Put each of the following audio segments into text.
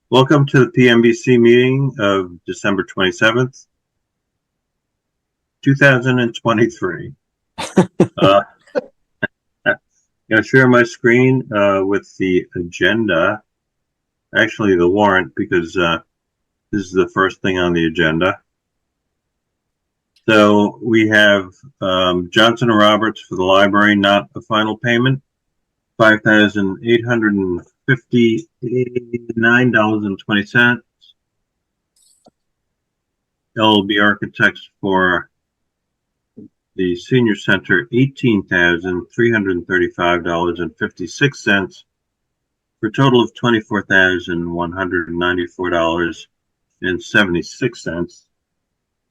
Welcome to the Pmbc meeting of December 27th, 2023. I'm going to share my screen with the agenda, actually the warrant, because this is the first thing on the agenda. So we have Johnson & Roberts for the library, not a final payment, $5,859.20. LLB Architects for the Senior Center, $18,335.56 for a total of $24,194.76.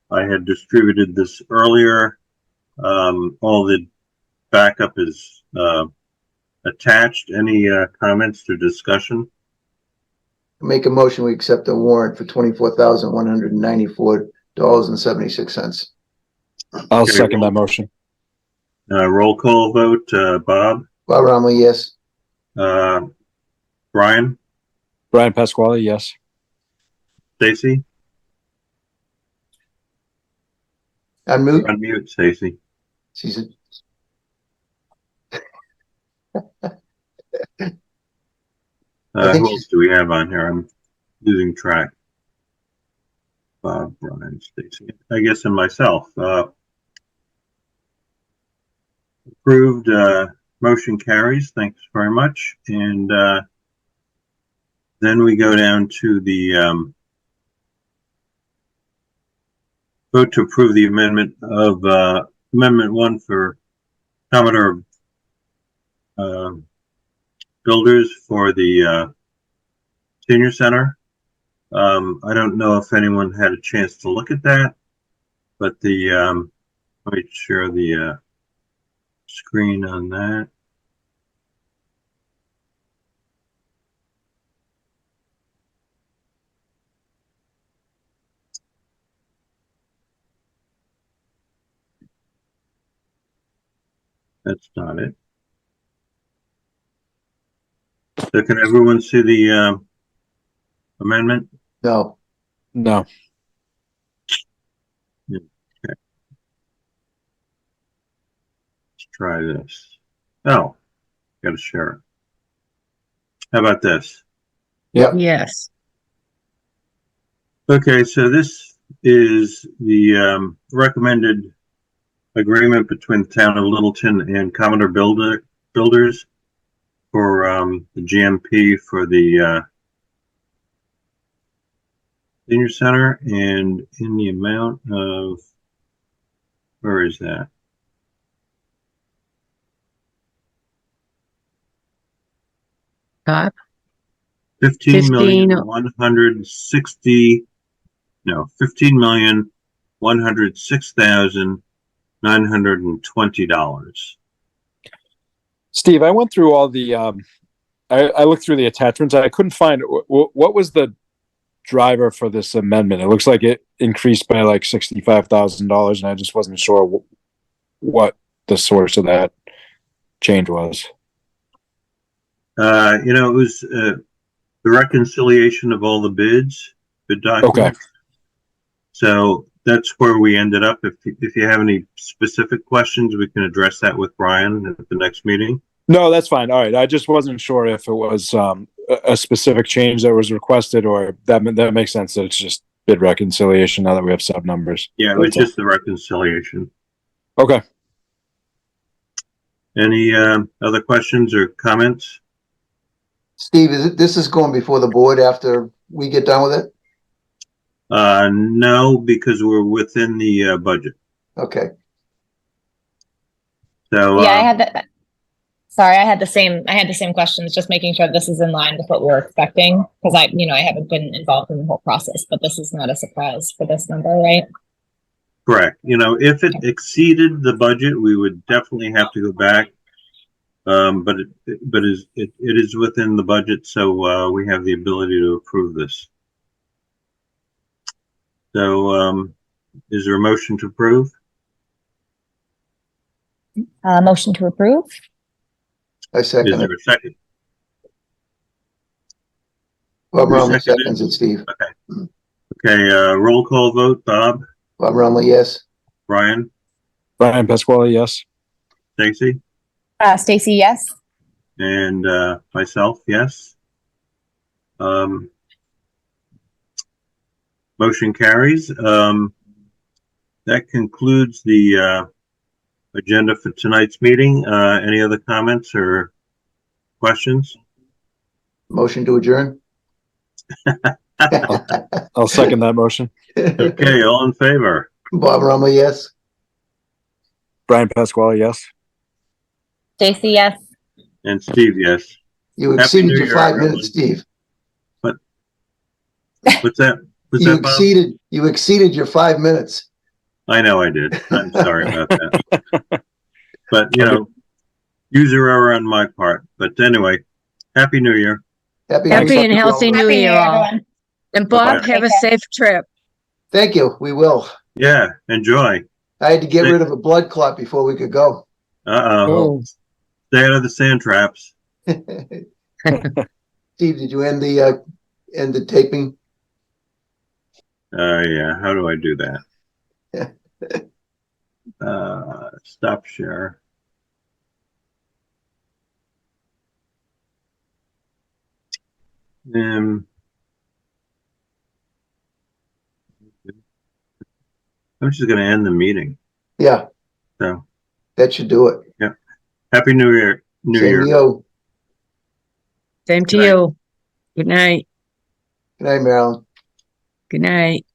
I had distributed this earlier. All the backup is attached. Any comments or discussion? Make a motion, we accept the warrant for $24,194.76. I'll Okay, second that motion. Roll call vote. Bob? Bob Romley, yes. Brian? Brian Pasquale, yes. Stacy? Unmute. Unmute, Stacy. She's Who else do we have on here? I'm losing track. Bob, Brian, Stacy. I guess and myself. Approved. Motion carries. Thanks very much. And then we go down to the vote to approve the amendment of Amendment 1 for Commodore Builders for the Senior Center. I don't know if anyone had a chance to look at that, but the let me share the screen on that. That's not it. So can everyone see the amendment? no. No. Okay. Let's try this. Oh, got to share it. How about this? Yep. Yes. Okay, so this is the recommended agreement between the town of Littleton and Commodore Builders for the GMP for the Senior Center, and in the amount of, where is that? Bob? 15,106,920. Steve, I went through all the I looked through the attachments. I couldn't find what was the driver for this amendment. It looks like it increased by like $65,000, and I just wasn't sure what the source of that change was. You know, it was the reconciliation of all the bid documents. Okay. So that's where we ended up. If you have any specific questions, we can address that with Brian at the next meeting. No, that's fine. All right. I just wasn't sure if it was a specific change that was requested, or that makes sense that it's just bid reconciliation now that we have sub numbers. Yeah, it was just the reconciliation. Okay. Any other questions or comments? Steve, this is going before the board after we get done with it? No, because we're within the budget. Okay. So yeah, I had that. Sorry, I had the same questions, just making sure this is in line with what we're expecting, because I haven't been involved in the whole process, but this is not a surprise for this number, right? correct. You know, if it exceeded the budget, we would definitely have to go back. But it is within the budget, so we have the ability to approve this. So, is there a motion to approve? Motion to approve. I second Is it. there a second? Bob Who Rumley seconded? seconds it, Steve. Okay, roll call vote, Bob, Bob Rumley, yes. Brian, Brian Pasquale, yes. Stacy, Stacy, yes. and myself, yes. Motion carries. That concludes the agenda for tonight's meeting. Any other comments or questions? Motion to adjourn. I'll second that motion. Okay, all in favor? Bob Rumley, yes. Brian Pasquale, yes. Stacy, yes. And Steve, yes. You Happy exceeded New your Year, 5 everyone. minutes, Steve. What's that? What's You that, Bob? exceeded your 5 minutes. I know I did. I'm sorry about that. But, you know, user error on my part. But anyway, Happy New Year. Happy Happy and healthy New Happy Year, all. everyone. And Bob, Bye-bye. have a safe trip. Thank you. We will. Yeah, enjoy. I had to get rid of a blood clot before we could go. Uh-oh. Oh. Stay out of the sand traps. Steve, did you end the taping? Yeah, how do I do that? Stop share. I'm just going to end the meeting. Yeah, So, that should do it. Happy New Year. New Same Year. to you. Same to Good night. you. Good night. Good night, Marilyn. Good night.